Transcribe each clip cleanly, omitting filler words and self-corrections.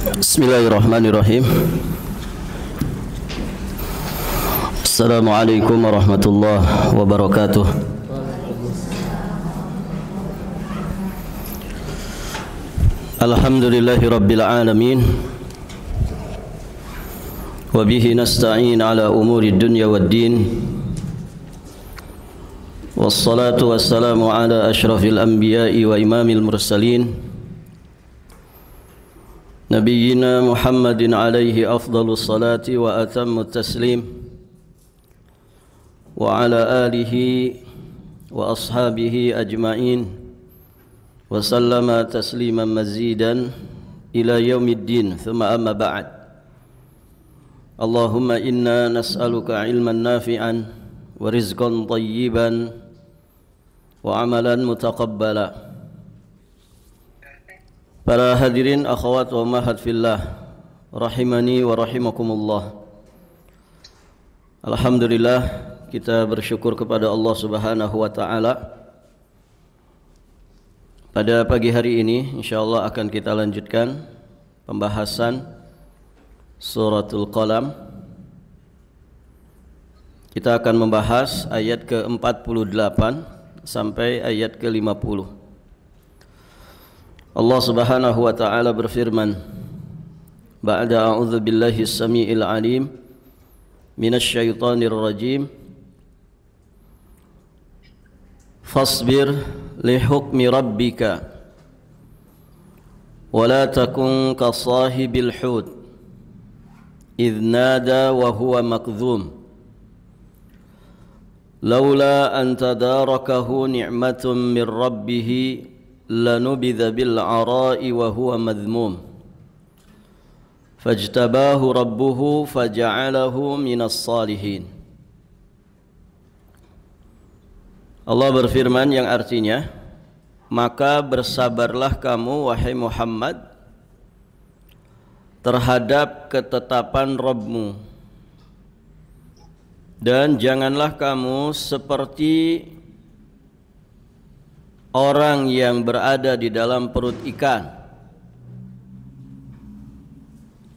Bismillahirrahmanirrahim. Assalamualaikum warahmatullahi wabarakatuh. Alhamdulillahi rabbil alamin. Wa bihi nasta'in ala umuri dunya waddin. Wassalatu wassalamu ala ashrafil anbiya'i wa imamil mursalin Nabiyyina Muhammadin alaihi afdalus salati wa atammut taslim wa ala alihi wa ashabihi ajma'in wa sallama tasliman mazidan ila yaumiddin thumma amma ba'd. Allahumma inna nas'aluka ilman nafi'an wa rizqan tayyiban wa amalan mutaqabbala. Para hadirin akhwat wa ummahat fillah, rahimani wa rahimakumullah. Alhamdulillah, kita bersyukur kepada Allah Subhanahu wa taala. Pada pagi hari ini insyaallah akan kita lanjutkan pembahasan Suratul Qalam. Kita akan membahas ayat ke-48 sampai ayat ke-50. Allah Subhanahu wa taala berfirman, ba'da a'udzu billahi as-sami'il 'alim minasy syaithanir rajim. Fasbir li hukmi rabbika wa la takun ka sahibil hut idh nada wa huwa makdhum laula an tadarakahu ni'matun min rabbih lanubidha bil ara'i wa huwa madhmum fajtabahu rabbuhu faja'alahu minas salihin. Allah berfirman yang artinya, maka bersabarlah kamu wahai Muhammad terhadap ketetapan Rabbmu, dan janganlah kamu seperti orang yang berada di dalam perut ikan,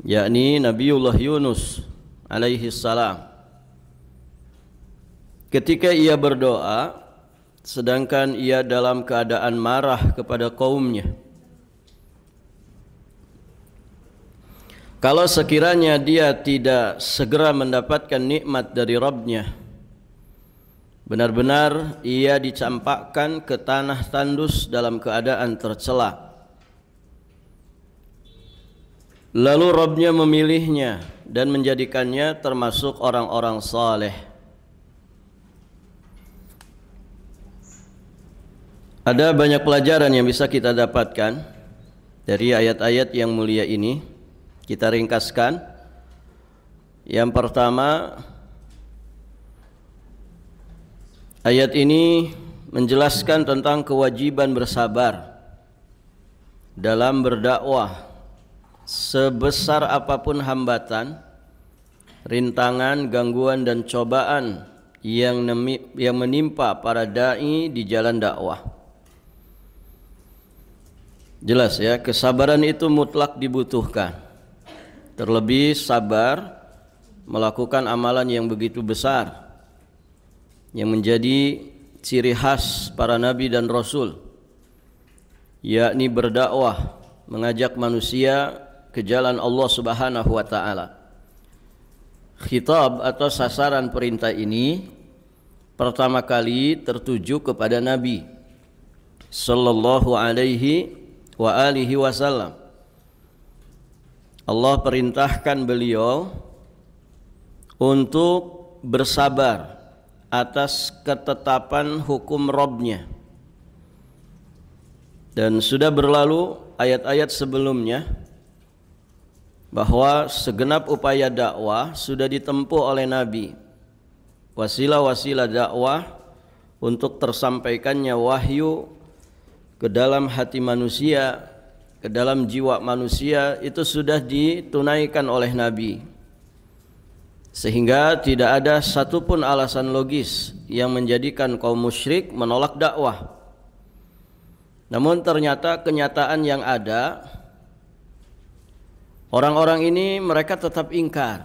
yakni Nabiullah Yunus alaihi salam, ketika ia berdoa sedangkan ia dalam keadaan marah kepada kaumnya. Kalau sekiranya dia tidak segera mendapatkan nikmat dari Rabbnya, benar-benar ia dicampakkan ke tanah tandus dalam keadaan tercela. Lalu Rabbnya memilihnya dan menjadikannya termasuk orang-orang saleh. Ada banyak pelajaran yang bisa kita dapatkan dari ayat-ayat yang mulia ini. Kita ringkaskan. Yang pertama, ayat ini menjelaskan tentang kewajiban bersabar dalam berdakwah. Sebesar apapun hambatan, rintangan, gangguan dan cobaan yang menimpa para dai di jalan dakwah. Jelas ya, kesabaran itu mutlak dibutuhkan. Terlebih sabar melakukan amalan yang begitu besar, yang menjadi ciri khas para nabi dan rasul, yakni berdakwah, mengajak manusia ke jalan Allah Subhanahu wa taala. Khitab atau sasaran perintah ini pertama kali tertuju kepada Nabi sallallahu alaihi wa alihi wasallam. Allah perintahkan beliau untuk bersabar atas ketetapan hukum Rabbnya. Dan sudah berlalu ayat-ayat sebelumnya bahwa segenap upaya dakwah sudah ditempuh oleh Nabi. Wasilah-wasilah dakwah untuk tersampaikannya wahyu ke dalam hati manusia, ke dalam jiwa manusia, itu sudah ditunaikan oleh Nabi. Sehingga tidak ada satupun alasan logis yang menjadikan kaum musyrik menolak dakwah. Namun ternyata kenyataan yang ada Orang-orang ini mereka tetap ingkar.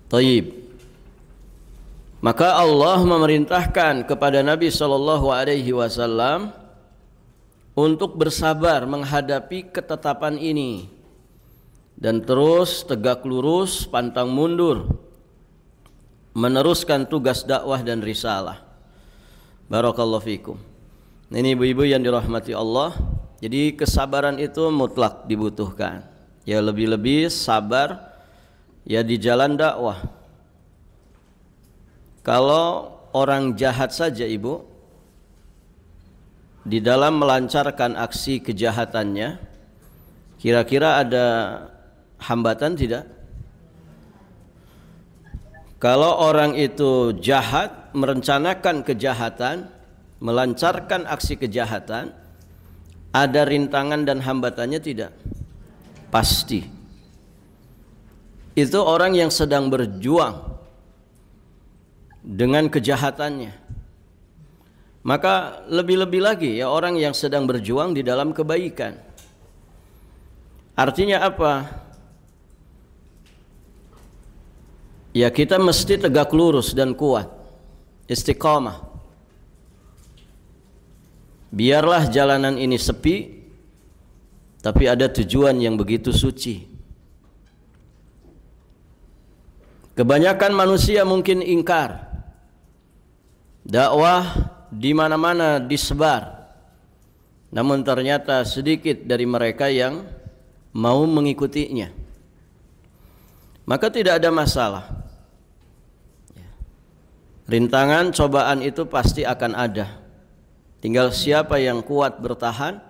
Taib. Maka Allah memerintahkan kepada Nabi SAW untuk bersabar menghadapi ketetapan ini dan terus tegak lurus, pantang mundur, meneruskan tugas dakwah dan risalah. Barakallahu fikum. Ini ibu-ibu yang dirahmati Allah. Jadi kesabaran itu mutlak dibutuhkan. Ya lebih-lebih sabar ya di jalan dakwah. Kalau orang jahat saja ibu di dalam melancarkan aksi kejahatannya, kira-kira ada hambatan tidak? Kalau orang itu jahat, merencanakan kejahatan, melancarkan aksi kejahatan, ada rintangan dan hambatannya tidak? Pasti. Itu orang yang sedang berjuang dengan kejahatannya. Maka lebih-lebih lagi ya orang yang sedang berjuang di dalam kebaikan. Artinya apa? Ya kita mesti tegak lurus dan kuat, istiqamah. Biarlah jalanan ini sepi, tapi ada tujuan yang begitu suci. Kebanyakan manusia mungkin ingkar. Dakwah di mana-mana disebar. Namun ternyata sedikit dari mereka yang mau mengikutinya. Maka tidak ada masalah. Rintangan, cobaan itu pasti akan ada. Tinggal siapa yang kuat bertahan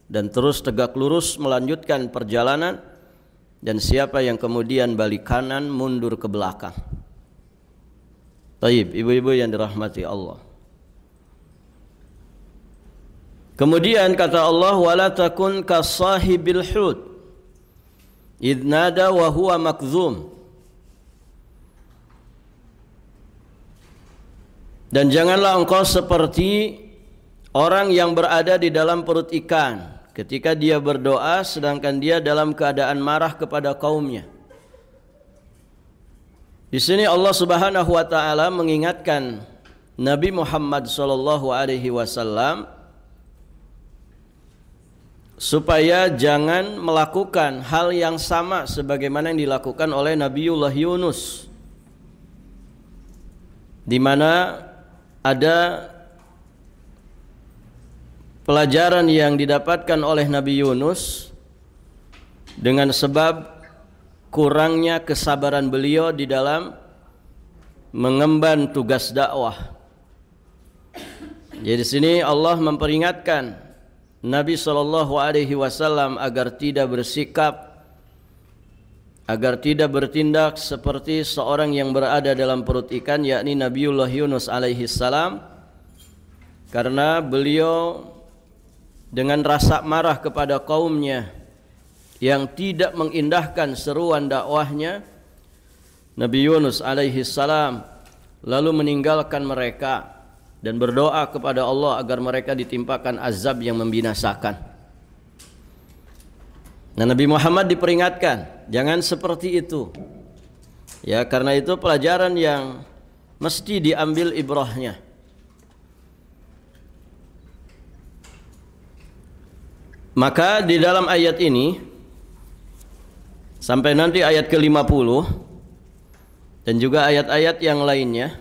dan terus tegak lurus melanjutkan perjalanan, dan siapa yang kemudian balik kanan mundur ke belakang. Taib, ibu-ibu yang dirahmati Allah. Kemudian kata Allah, wala takun kasahibil hud idh nada wa huwa makzum. Dan janganlah engkau seperti orang yang berada di dalam perut ikan ketika dia berdoa sedangkan dia dalam keadaan marah kepada kaumnya. Di sini Allah Subhanahu wa taala mengingatkan Nabi Muhammad sallallahu alaihi wasallam supaya jangan melakukan hal yang sama sebagaimana yang dilakukan oleh Nabiullah Yunus, di mana ada pelajaran yang didapatkan oleh Nabi Yunus dengan sebab kurangnya kesabaran beliau di dalam mengemban tugas dakwah. Jadi di sini Allah memperingatkan Nabi SAW agar tidak bersikap, agar tidak bertindak seperti seorang yang berada dalam perut ikan, yakni Nabiullah Yunus alaihissalam, karena beliau dengan rasa marah kepada kaumnya yang tidak mengindahkan seruan dakwahnya, Nabi Yunus alaihissalam lalu meninggalkan mereka dan berdoa kepada Allah agar mereka ditimpakan azab yang membinasakan. Nah, Nabi Muhammad diperingatkan jangan seperti itu. Ya, karena itu pelajaran yang mesti diambil ibrahnya. Maka di dalam ayat ini sampai nanti ayat ke-50 dan juga ayat-ayat yang lainnya,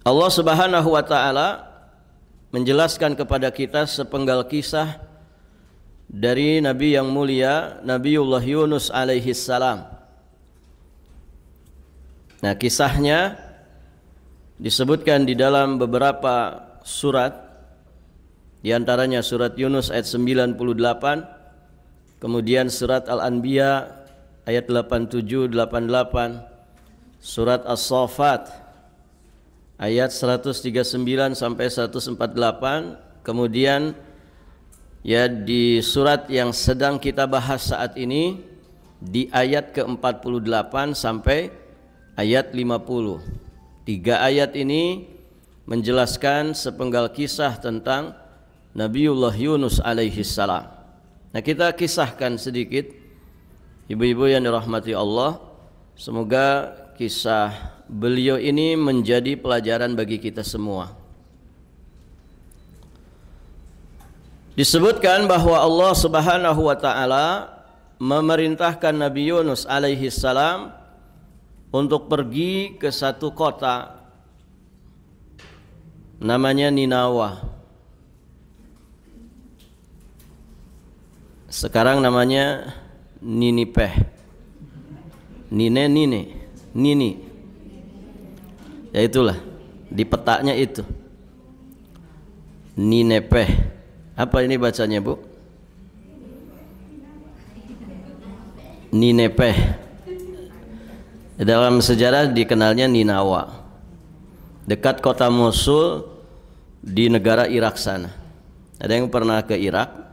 Allah Subhanahu wa taala menjelaskan kepada kita sepenggal kisah dari Nabi yang mulia Nabiullah Yunus alaihi salam. Nah, kisahnya disebutkan di dalam beberapa surat, di antaranya surat Yunus ayat 98, kemudian surat Al-Anbiya ayat 87-88, surat As-Saffat ayat 139 sampai 148, kemudian ya di surat yang sedang kita bahas saat ini di ayat ke-48 sampai ayat 50. 3 ayat ini menjelaskan sepenggal kisah tentang Nabiullah Yunus alaihi salam. Nah, kita kisahkan sedikit, ibu-ibu yang dirahmati Allah. Semoga kisah beliau ini menjadi pelajaran bagi kita semua. Disebutkan bahwa Allah Subhanahu wa taala memerintahkan Nabi Yunus alaihi salam untuk pergi ke satu kota namanya Ninawa. Sekarang namanya Ninipeh. Nini. Ya itulah, di petanya itu. Ninepeh. Apa ini bacanya, Bu? Ninepeh. Dalam sejarah dikenalnya Ninawa. Dekat kota Mosul di negara Irak sana. Ada yang pernah ke Irak?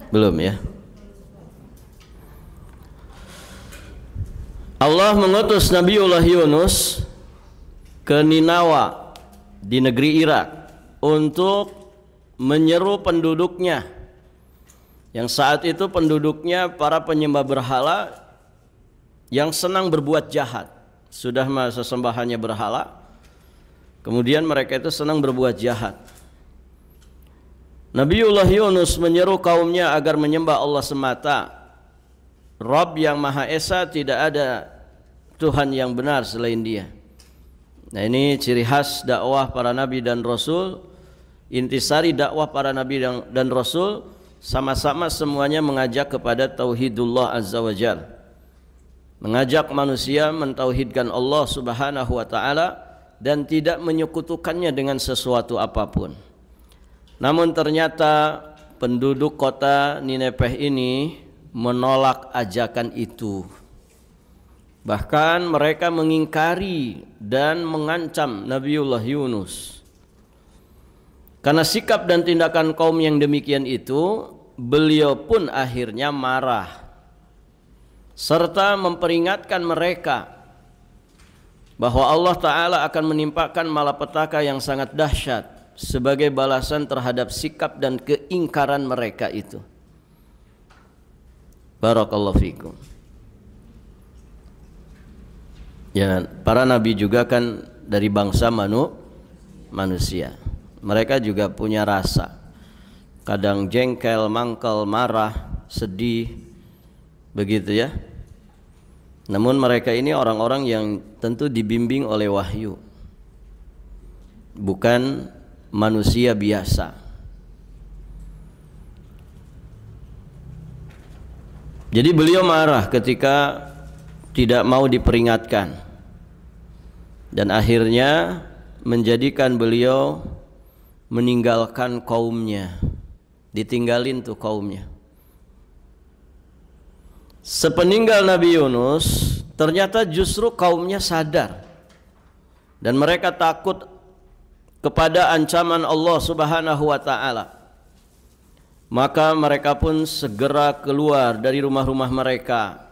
Belum ya? Allah mengutus Nabiullah Yunus ke Ninawa di negeri Irak untuk menyeru penduduknya, yang saat itu penduduknya para penyembah berhala yang senang berbuat jahat. Sudah masa sembahannya berhala, kemudian mereka itu senang berbuat jahat. Nabiullah Yunus menyeru kaumnya agar menyembah Allah semata, Rabb yang Maha Esa, tidak ada Tuhan yang benar selain Dia. Nah, ini ciri khas dakwah para nabi dan rasul. Intisari dakwah para nabi dan rasul sama-sama semuanya mengajak kepada tauhidullah azza wajalla, mengajak manusia mentauhidkan Allah Subhanahu wa taala dan tidak menyekutukannya dengan sesuatu apapun. Namun ternyata penduduk kota Ninepeh ini menolak ajakan itu. Bahkan mereka mengingkari dan mengancam Nabiullah Yunus. Karena sikap dan tindakan kaum yang demikian itu, beliau pun akhirnya marah serta memperingatkan mereka bahwa Allah Ta'ala akan menimpakan malapetaka yang sangat dahsyat sebagai balasan terhadap sikap dan keingkaran mereka itu. Barakallahu fikum. Ya, para nabi juga kan dari bangsa manusia. Mereka juga punya rasa. Kadang jengkel, mangkel, marah, sedih, begitu ya. Namun mereka ini orang-orang yang tentu dibimbing oleh wahyu, bukan manusia biasa. Jadi beliau marah ketika tidak mau diperingatkan, dan akhirnya menjadikan beliau meninggalkan kaumnya. Ditinggalin tuh kaumnya. Sepeninggal Nabi Yunus, ternyata justru kaumnya sadar dan mereka takut kepada ancaman Allah Subhanahu wa taala. Maka mereka pun segera keluar dari rumah-rumah mereka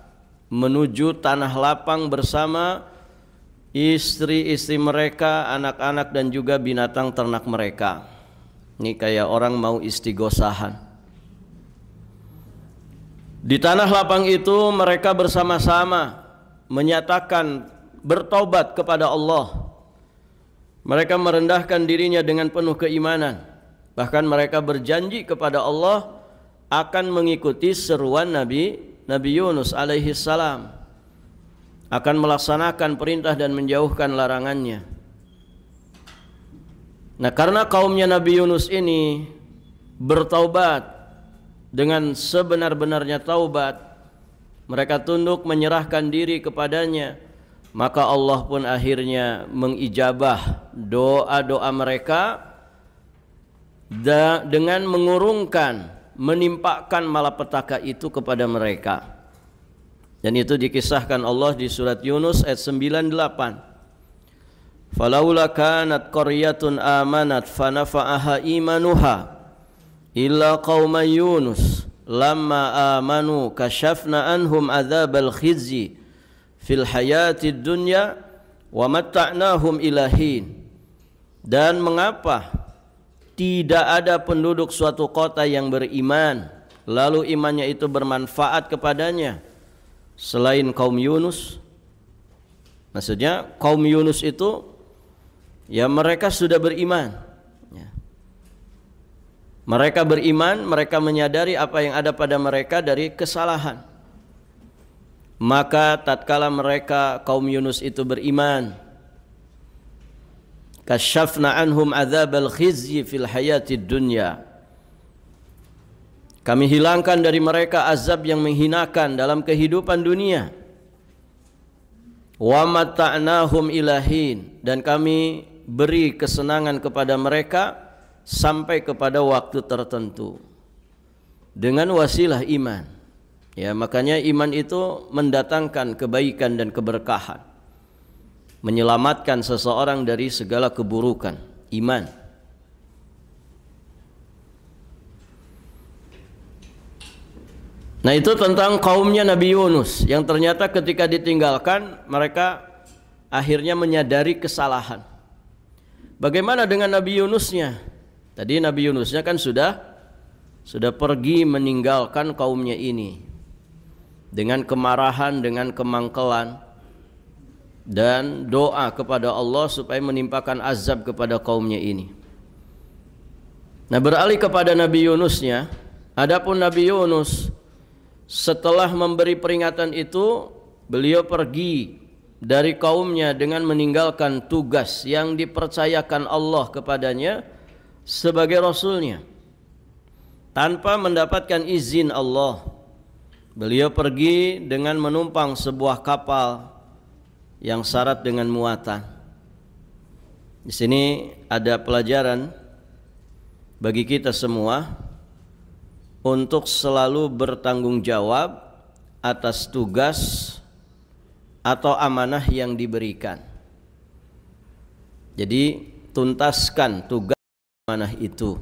menuju tanah lapang bersama istri-istri mereka, anak-anak dan juga binatang ternak mereka. Ini kayak orang mau istighosahan. Di tanah lapang itu mereka bersama-sama menyatakan bertaubat kepada Allah. Mereka merendahkan dirinya dengan penuh keimanan. Bahkan mereka berjanji kepada Allah akan mengikuti seruan Nabi Yunus alaihi salam, akan melaksanakan perintah dan menjauhkan larangannya. Nah, karena kaumnya Nabi Yunus ini bertaubat dengan sebenar-benarnya taubat, mereka tunduk menyerahkan diri kepadanya, maka Allah pun akhirnya mengijabah doa-doa mereka dengan mengurungkan, menimpakan malapetaka itu kepada mereka. Dan itu dikisahkan Allah di surat Yunus ayat 98. Falaula kanat qaryatun amanat fanafa'aha imanuha illa qauma Yunus lamma amanu kashafna anhum adzabal khizyi fil hayatid dunya wa matta'nahum ilahin. Dan mengapa tidak ada penduduk suatu kota yang beriman lalu imannya itu bermanfaat kepadanya selain kaum Yunus. Maksudnya kaum Yunus itu ya mereka sudah beriman ya. Mereka beriman, mereka menyadari apa yang ada pada mereka dari kesalahan. Maka tatkala mereka kaum Yunus itu beriman, kasyafna anhum adzabal khizyi fil hayatid dunya, kami hilangkan dari mereka azab yang menghinakan dalam kehidupan dunia. Wa mata'nahum ilahin, dan kami beri kesenangan kepada mereka sampai kepada waktu tertentu dengan wasilah iman. Ya, makanya iman itu mendatangkan kebaikan dan keberkahan, menyelamatkan seseorang dari segala keburukan. Iman. Nah, itu tentang kaumnya Nabi Yunus yang ternyata ketika ditinggalkan mereka akhirnya menyadari kesalahan. Bagaimana dengan Nabi Yunusnya? Tadi Nabi Yunusnya kan sudah pergi meninggalkan kaumnya ini dengan kemarahan, dengan kemangkelan, dan doa kepada Allah supaya menimpakan azab kepada kaumnya ini. Nah, beralih kepada Nabi Yunusnya. Adapun Nabi Yunus setelah memberi peringatan itu, beliau pergi dari kaumnya dengan meninggalkan tugas yang dipercayakan Allah kepadanya sebagai Rasulnya tanpa mendapatkan izin Allah. Beliau pergi dengan menumpang sebuah kapal yang syarat dengan muatan. Di sini ada pelajaran bagi kita semua untuk selalu bertanggung jawab atas tugas atau amanah yang diberikan. Jadi tuntaskan tugas amanah itu.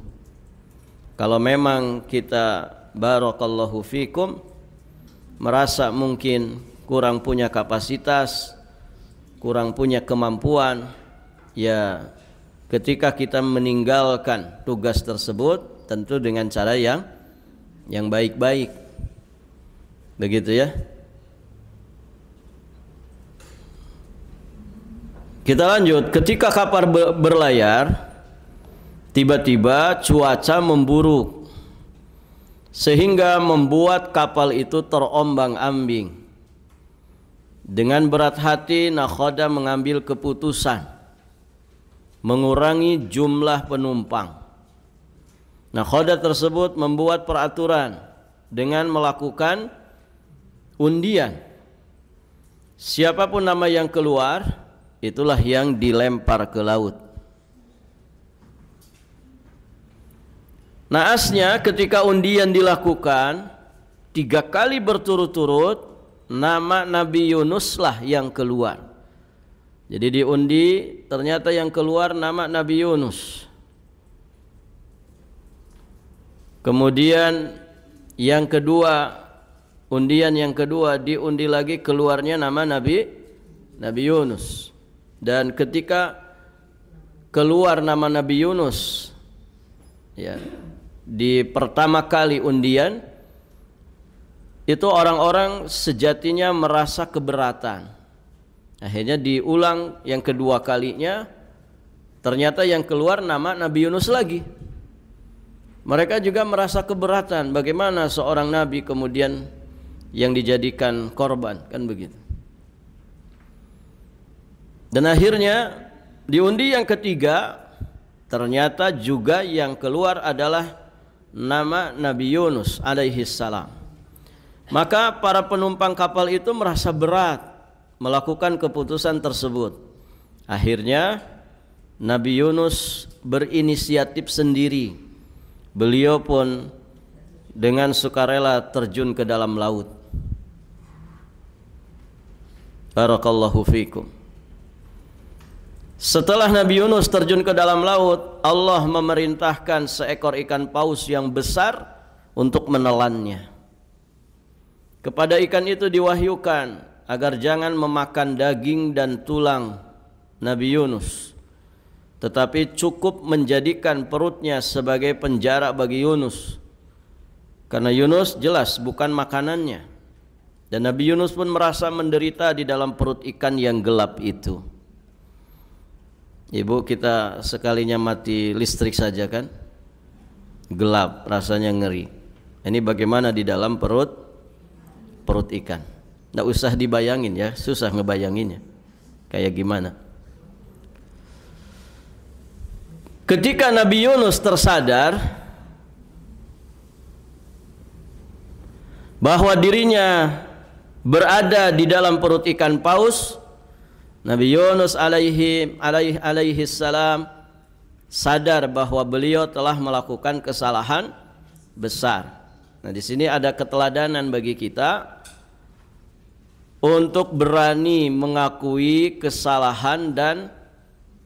Kalau memang kita barakallahu fikum merasa mungkin kurang punya kapasitas, kurang punya kemampuan, ya ketika kita meninggalkan tugas tersebut tentu dengan cara yang baik-baik. Begitu ya. Kita lanjut. Ketika kapal berlayar, tiba-tiba cuaca memburuk sehingga membuat kapal itu terombang-ambing. Dengan berat hati nakhoda mengambil keputusan mengurangi jumlah penumpang. Nakhoda tersebut membuat peraturan dengan melakukan undian. Siapapun nama yang keluar, itulah yang dilempar ke laut. Naasnya ketika undian dilakukan 3 kali berturut-turut, nama Nabi Yunus lah yang keluar. Jadi diundi, ternyata yang keluar nama Nabi Yunus. Kemudian yang kedua, undian yang kedua diundi lagi, keluarnya nama Nabi Yunus. Dan ketika keluar nama Nabi Yunus, ya, di pertama kali undian itu orang-orang sejatinya merasa keberatan. Akhirnya diulang yang kedua kalinya, ternyata yang keluar nama Nabi Yunus lagi. Mereka juga merasa keberatan, bagaimana seorang nabi kemudian yang dijadikan korban, kan begitu. Dan akhirnya diundi yang ketiga, ternyata juga yang keluar adalah nama Nabi Yunus alaihi salam. Maka para penumpang kapal itu merasa berat melakukan keputusan tersebut. Akhirnya Nabi Yunus berinisiatif sendiri. Beliau pun dengan sukarela terjun ke dalam laut. Barakallahu fikum. Setelah Nabi Yunus terjun ke dalam laut, Allah memerintahkan seekor ikan paus yang besar untuk menelannya. Kepada ikan itu diwahyukan agar jangan memakan daging dan tulang Nabi Yunus. tetapi cukup menjadikan perutnya sebagai penjara bagi Yunus. Karena Yunus jelas bukan makanannya. Dan Nabi Yunus pun merasa menderita di dalam perut ikan yang gelap itu. Ibu, kita sekalinya mati listrik saja kan, gelap, rasanya ngeri. Ini bagaimana di dalam perut ikan. Nggak usah dibayangin ya, susah ngebayanginnya kayak gimana. Ketika Nabi Yunus tersadar bahwa dirinya berada di dalam perut ikan paus, Nabi Yunus alaihi salam sadar bahwa beliau telah melakukan kesalahan besar. Nah, di sini ada keteladanan bagi kita untuk berani mengakui kesalahan dan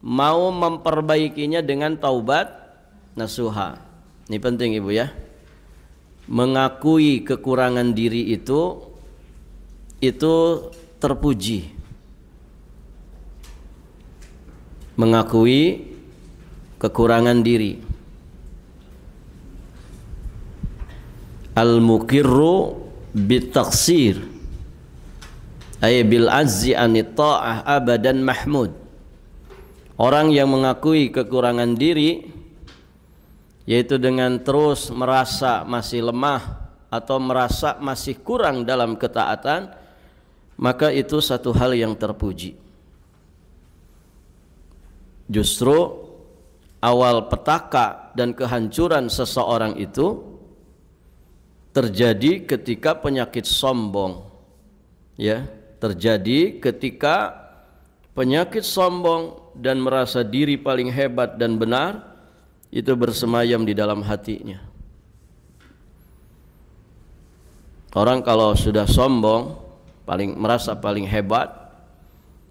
mau memperbaikinya dengan taubat nasuha. Ini penting Ibu ya. Mengakui kekurangan diri itu terpuji. Mengakui kekurangan diri. Al-muqirru bitaksir ay bil azzi anit ta'ah abadan mahmud. Orang yang mengakui kekurangan diri, yaitu dengan terus merasa masih lemah atau merasa masih kurang dalam ketaatan, maka itu satu hal yang terpuji. Justru awal petaka dan kehancuran seseorang itu terjadi ketika penyakit sombong, ya, terjadi ketika penyakit sombong dan merasa diri paling hebat dan benar itu bersemayam di dalam hatinya. Orang kalau sudah sombong, merasa paling hebat,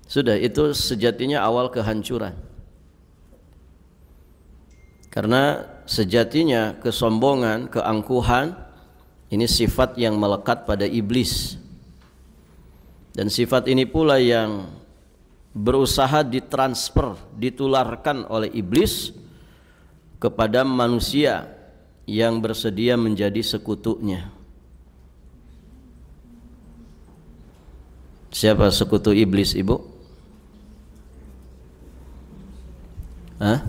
sudah itu sejatinya awal kehancuran. Karena sejatinya kesombongan, keangkuhan ini sifat yang melekat pada iblis. Dan sifat ini pula yang berusaha ditransfer, ditularkan oleh iblis kepada manusia yang bersedia menjadi sekutunya. Siapa sekutu iblis, Ibu? Hah?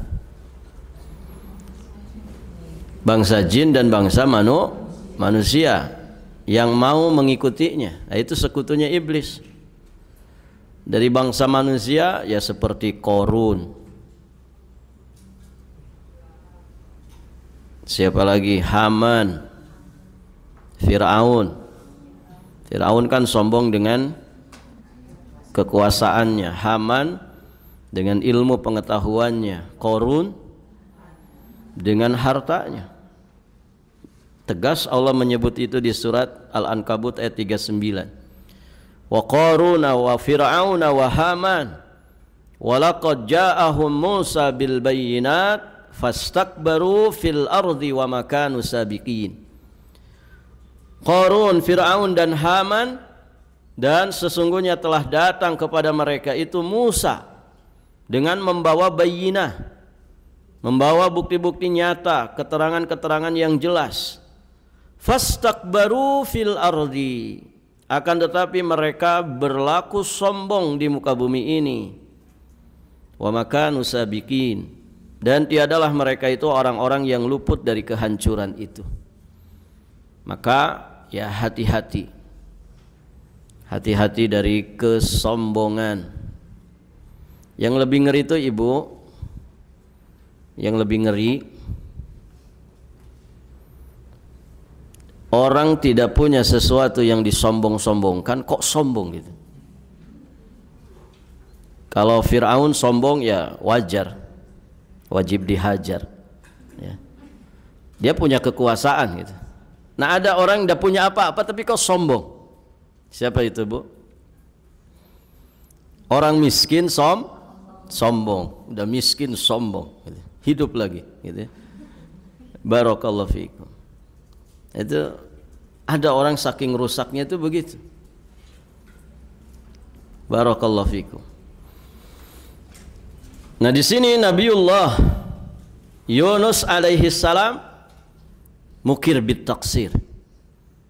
Bangsa jin dan bangsa manusia yang mau mengikutinya. Nah, itu sekutunya iblis. Dari bangsa manusia ya seperti Korun. Siapa lagi? Haman, Fir'aun. Fir'aun kan sombong dengan kekuasaannya, Haman dengan ilmu pengetahuannya, Korun dengan hartanya. Tegas Allah menyebut itu di surat Al-Ankabut ayat 39. Wa Qaruna wa Fir'auna wa Haman wa laqad ja'ahum Musa bil bayyinat fastakbaru fil ardi wa ma kanu sabiqin. Qarun, Fir'aun dan Haman, dan sesungguhnya telah datang kepada mereka itu Musa dengan membawa bayyinah, membawa bukti-bukti nyata, keterangan-keterangan yang jelas. Fastakbaru fil ardi, akan tetapi mereka berlaku sombong di muka bumi ini. Wa makanu sabiqin, dan tiadalah mereka itu orang-orang yang luput dari kehancuran itu. Maka ya hati-hati, hati-hati dari kesombongan. Yang lebih ngeri itu Ibu, yang lebih ngeri, orang tidak punya sesuatu yang disombong-sombongkan kok sombong gitu. Kalau Fir'aun sombong ya wajar, wajib dihajar ya. Dia punya kekuasaan gitu. Nah, ada orang yang tidak punya apa-apa tapi kok sombong. Siapa itu, Bu? Orang miskin sombong, udah miskin sombong gitu. Hidup lagi gitu. Barakallahu fiikum. Itu ada orang saking rusaknya itu begitu. Barakallahu fikum. Nah, di sini Nabiullah Yunus alaihi salam mukir bit taksir.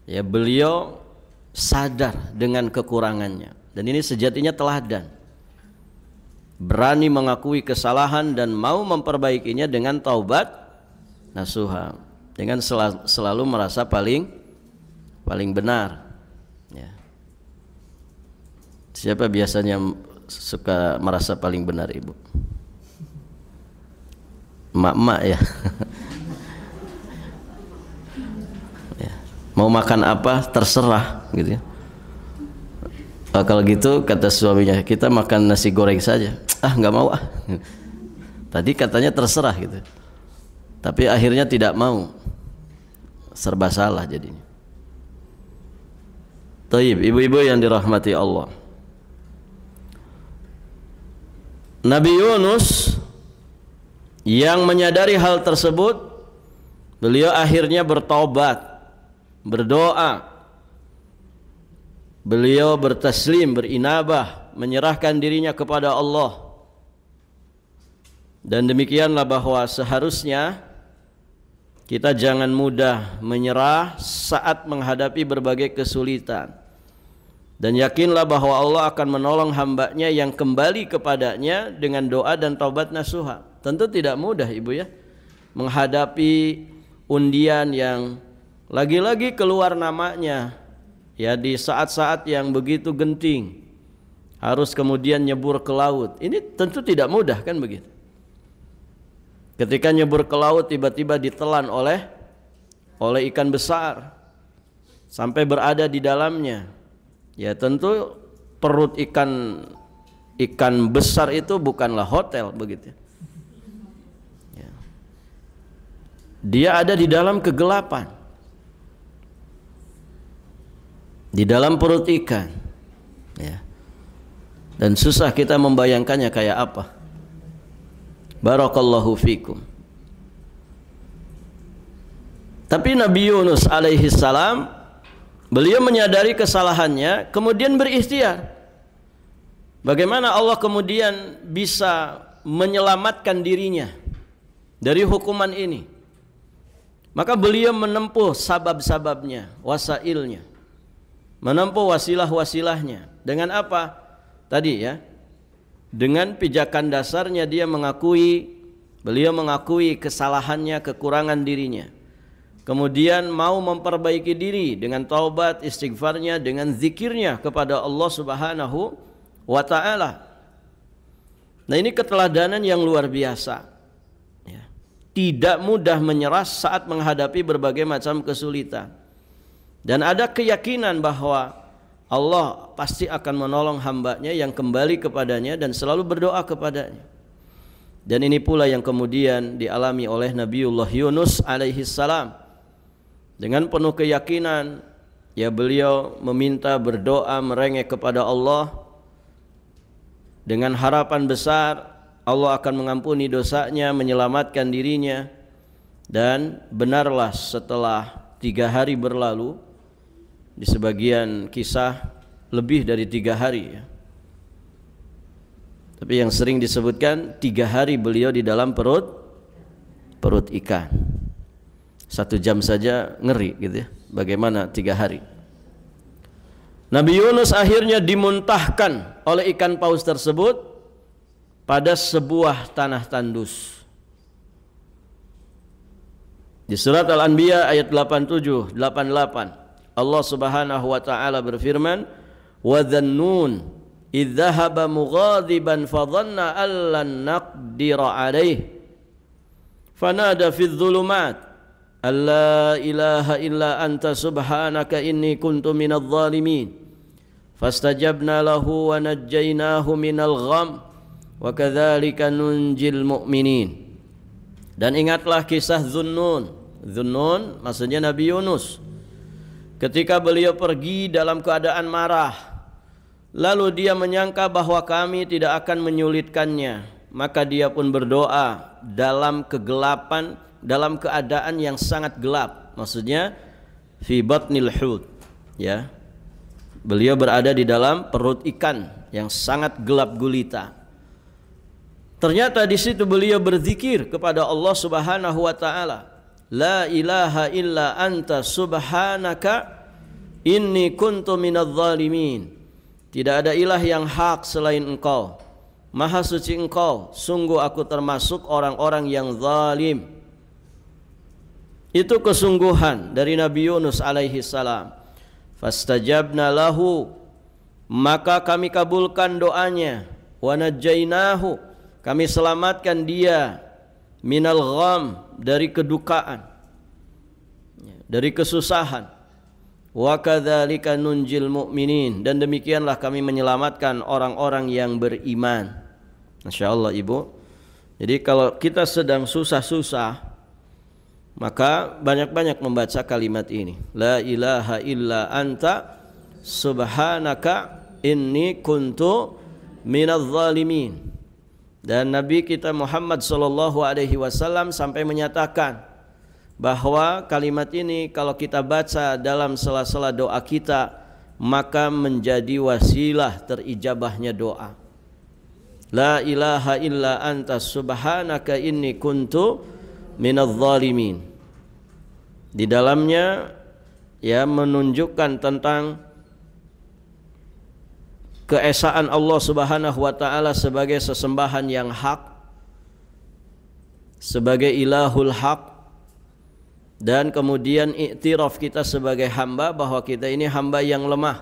Ya, beliau sadar dengan kekurangannya, dan ini sejatinya teladan. Berani mengakui kesalahan dan mau memperbaikinya dengan taubat nasuha, dengan selalu merasa paling benar. Ya. Siapa biasanya suka merasa paling benar, Ibu? Emak-emak ya. Ya. Mau makan apa terserah gitu ya. Kalau gitu kata suaminya, kita makan nasi goreng saja. Ah, nggak mau ah. Tadi katanya terserah gitu, tapi akhirnya tidak mau. Serba salah jadinya. Taib, ibu-ibu yang dirahmati Allah, Nabi Yunus yang menyadari hal tersebut, beliau akhirnya bertobat, berdoa. Beliau bertaslim, berinabah, menyerahkan dirinya kepada Allah. Dan demikianlah bahwa seharusnya kita jangan mudah menyerah saat menghadapi berbagai kesulitan. Dan yakinlah bahwa Allah akan menolong hambanya yang kembali kepadanya dengan doa dan taubat nasuha. Tentu tidak mudah, Ibu ya, menghadapi undian yang lagi-lagi keluar namanya, ya, di saat-saat yang begitu genting, harus kemudian nyebur ke laut. Ini tentu tidak mudah, kan begitu. Ketika nyebur ke laut tiba-tiba ditelan oleh ikan besar sampai berada di dalamnya. Ya, tentu perut ikan besar itu bukanlah hotel begitu. Ya. Dia ada di dalam kegelapan, di dalam perut ikan, ya. Dan susah kita membayangkannya kayak apa. Barakallahu fikum. Tapi Nabi Yunus alaihi salam, beliau menyadari kesalahannya, kemudian berikhtiar. Bagaimana Allah kemudian bisa menyelamatkan dirinya dari hukuman ini? Maka beliau menempuh sabab-sababnya, wasailnya, menempuh wasilah-wasilahnya. Dengan apa? Tadi ya, dengan pijakan dasarnya beliau mengakui kesalahannya, kekurangan dirinya. Kemudian mau memperbaiki diri dengan taubat, istighfarnya, dengan zikirnya kepada Allah Subhanahu wa ta'ala. Nah, ini keteladanan yang luar biasa. Ya. Tidak mudah menyerah saat menghadapi berbagai macam kesulitan. Dan ada keyakinan bahwa Allah pasti akan menolong hambanya yang kembali kepadanya dan selalu berdoa kepadanya. Dan ini pula yang kemudian dialami oleh Nabiullah Yunus alaihi salam. Dengan penuh keyakinan, ya, beliau meminta, berdoa, merengek kepada Allah dengan harapan besar Allah akan mengampuni dosanya, menyelamatkan dirinya. Dan benarlah setelah 3 hari berlalu, di sebagian kisah lebih dari 3 hari ya. Tapi yang sering disebutkan 3 hari beliau di dalam perut ikan. 1 jam saja ngeri gitu ya, bagaimana 3 hari. Nabi Yunus akhirnya dimuntahkan oleh ikan paus tersebut pada sebuah tanah tandus. Di surat Al-Anbiya ayat 87, 88, Allah Subhanahu wa taala berfirman, "Wa dhannun idh dhahaba mughadiban fa dhanna an lan naqdira alaihi fanada fi dhulumat alla ilaha illa anta subhanaka inni kuntu minadh dhalimin fastajabna lahu wa najjaynahu minal gham wa kadzalika nunjil mu'minin." Dan ingatlah kisah Dhunnun. Dhunnun maksudnya Nabi Yunus. Ketika beliau pergi dalam keadaan marah, lalu dia menyangka bahwa kami tidak akan menyulitkannya, maka dia pun berdoa dalam kegelapan, dalam keadaan yang sangat gelap. Maksudnya fi batnil hut, ya. Beliau berada di dalam perut ikan yang sangat gelap gulita. Ternyata di situ beliau berzikir kepada Allah Subhanahu wa taala. La ilaha illa anta subhanaka inni kuntu minadz zalimin. Tidak ada ilah yang hak selain Engkau. Maha suci Engkau, sungguh aku termasuk orang-orang yang zalim. Itu kesungguhan dari Nabi Yunus alaihi salam. Fastajabna lahu, maka kami kabulkan doanya. Wa najjainahu, kami selamatkan dia minal gham, dari kedukaan, dari kesusahan. Wa kadzalika nunjil mu'minin, dan demikianlah kami menyelamatkan orang-orang yang beriman. Masya Allah Ibu. Jadi kalau kita sedang susah-susah, maka banyak-banyak membaca kalimat ini. La ilaha illa anta subhanaka inni kuntu minadz zalimin. Dan Nabi kita Muhammad sallallahu alaihi wasallam sampai menyatakan bahwa kalimat ini kalau kita baca dalam sela-sela doa kita, maka menjadi wasilah terijabahnya doa. La ilaha illa anta subhanaka inni kuntu minadz zalimin. Di dalamnya ya menunjukkan tentang keesaan Allah Subhanahu wa taala sebagai sesembahan yang hak, sebagai ilahul haq, dan kemudian iktiraf kita sebagai hamba bahwa kita ini hamba yang lemah,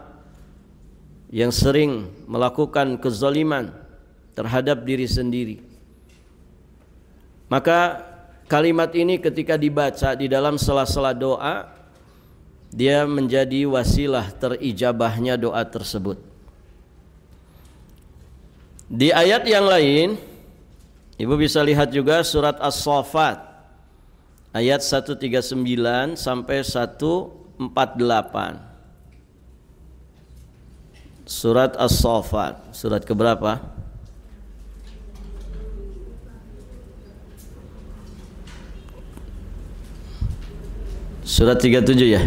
yang sering melakukan kezaliman terhadap diri sendiri. Maka kalimat ini ketika dibaca di dalam sela-sela doa, dia menjadi wasilah terijabahnya doa tersebut. Di ayat yang lain, Ibu bisa lihat juga surat As-Saffat ayat 139 sampai 148. Surat As-Saffat, surat keberapa? Surat 37 ya?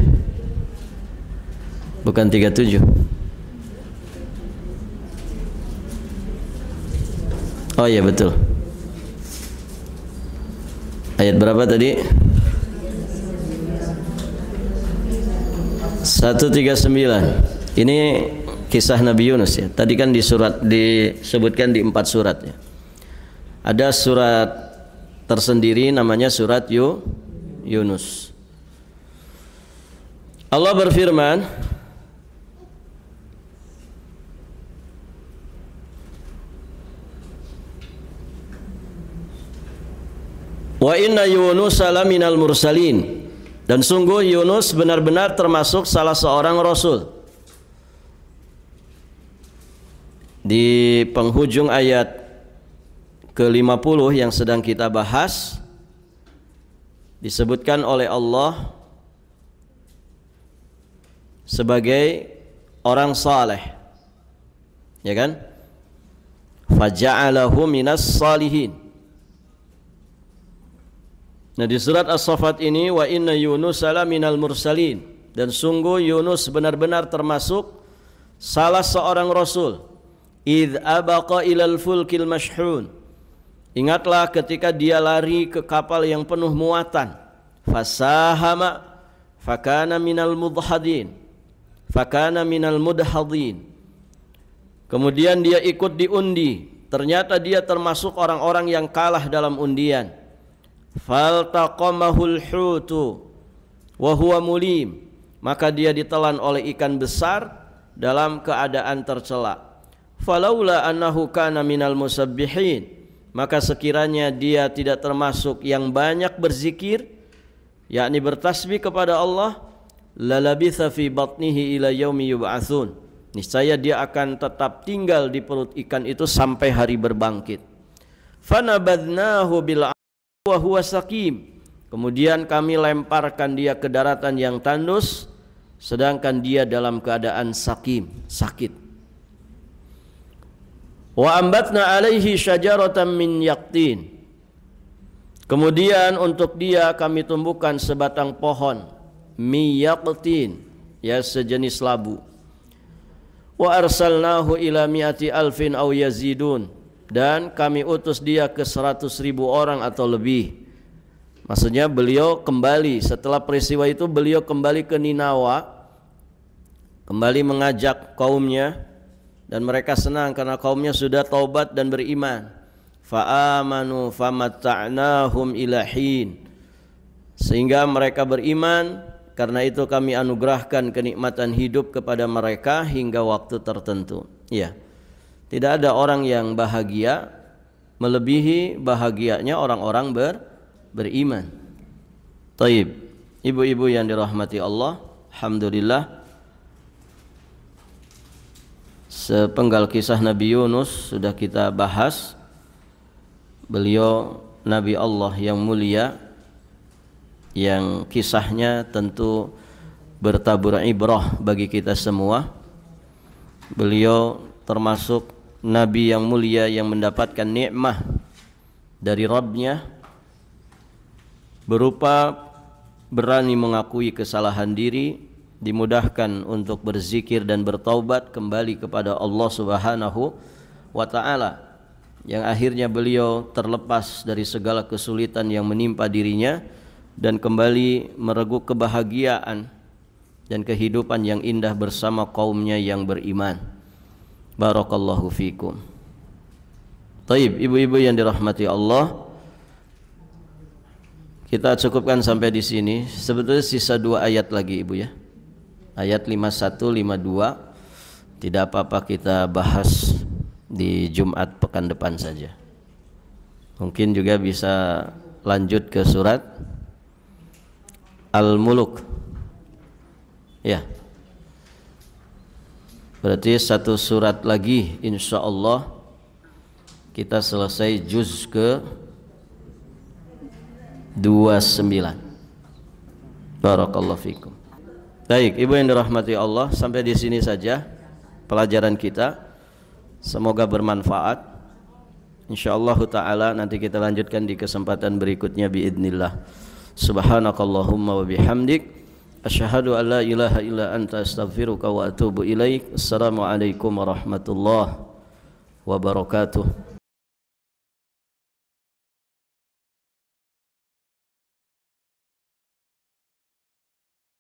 Bukan 37. Oh iya betul. Ayat berapa tadi? 139. Ini kisah Nabi Yunus ya. Tadi kan di surat disebutkan di 4 surat ya. Ada surat tersendiri namanya surat Yunus. Allah berfirman, wa inna Yunus laminal mursalin, dan sungguh Yunus benar-benar termasuk salah seorang rasul. Di penghujung ayat ke-50 yang sedang kita bahas, disebutkan oleh Allah sebagai orang saleh, ya kan? Faja'alahu minas salihin. Nah di surat As-Saffat ini, wa inna Yunus minal mursalin, dan sungguh Yunus benar-benar termasuk salah seorang rasul. Idh abaqa ilal fulkil mashhun, ingatlah ketika dia lari ke kapal yang penuh muatan. Fasahama fakana minal mudhadin, fakana minal mudhadin. Kemudian dia ikut diundi, ternyata dia termasuk orang-orang yang kalah dalam undian. Faltaqamahul hutu wa huwa mulim, maka dia ditelan oleh ikan besar dalam keadaan tercela. Falaula annahu kana minal musabbihin, maka sekiranya dia tidak termasuk yang banyak berzikir, yakni bertasbih kepada Allah, lalabitha fi batnihi ila yaumi yub'atsun, niscaya dia akan tetap tinggal di perut ikan itu sampai hari berbangkit. Fanabadnahu bil wa huwa saqim, kemudian kami lemparkan dia ke daratan yang tandus sedangkan dia dalam keadaan sakim, sakit. Wa ambatna alaihi syajaratan min yaqtin, kemudian untuk dia kami tumbuhkan sebatang pohon miyaqtin, ya sejenis labu. Wa arsalnahu ila mi'ati alfin aw yazidun, dan kami utus dia ke 100.000 orang atau lebih. Maksudnya beliau kembali setelah peristiwa itu, beliau kembali ke Ninawa, kembali mengajak kaumnya, dan mereka senang karena kaumnya sudah taubat dan beriman. Fa'amanu famatta'nahum ila hin, sehingga mereka beriman, karena itu kami anugerahkan kenikmatan hidup kepada mereka hingga waktu tertentu. Ya, tidak ada orang yang bahagia melebihi bahagianya orang-orang beriman. Taib, ibu-ibu yang dirahmati Allah, alhamdulillah, sepenggal kisah Nabi Yunus sudah kita bahas. Beliau Nabi Allah yang mulia, yang kisahnya tentu bertabur ibrah bagi kita semua. Beliau termasuk Nabi yang mulia yang mendapatkan nikmah dari Rabbnya berupa berani mengakui kesalahan diri, dimudahkan untuk berzikir dan bertaubat kembali kepada Allah Subhanahu wa ta'ala, yang akhirnya beliau terlepas dari segala kesulitan yang menimpa dirinya dan kembali mereguk kebahagiaan dan kehidupan yang indah bersama kaumnya yang beriman. Barakallahu fikum. Taib, ibu-ibu yang dirahmati Allah, kita cukupkan sampai di sini. Sebetulnya sisa 2 ayat lagi ibu ya. Ayat 51, 52. Tidak apa-apa kita bahas di Jumat pekan depan saja. Mungkin juga bisa lanjut ke surat Al-Muluk. Ya. Berarti 1 surat lagi insya Allah kita selesai juz ke 29. Barakallahu fikum. Baik, ibu yang dirahmati Allah, sampai di sini saja pelajaran kita. Semoga bermanfaat. Insyaallah taala nanti kita lanjutkan di kesempatan berikutnya biidznillah. Subhanakallahumma wa bihamdik, asyhadu an la ilaha illa anta, astaghfiruka wa atubu ilaik. Assalamualaikum warahmatullahi wabarakatuh.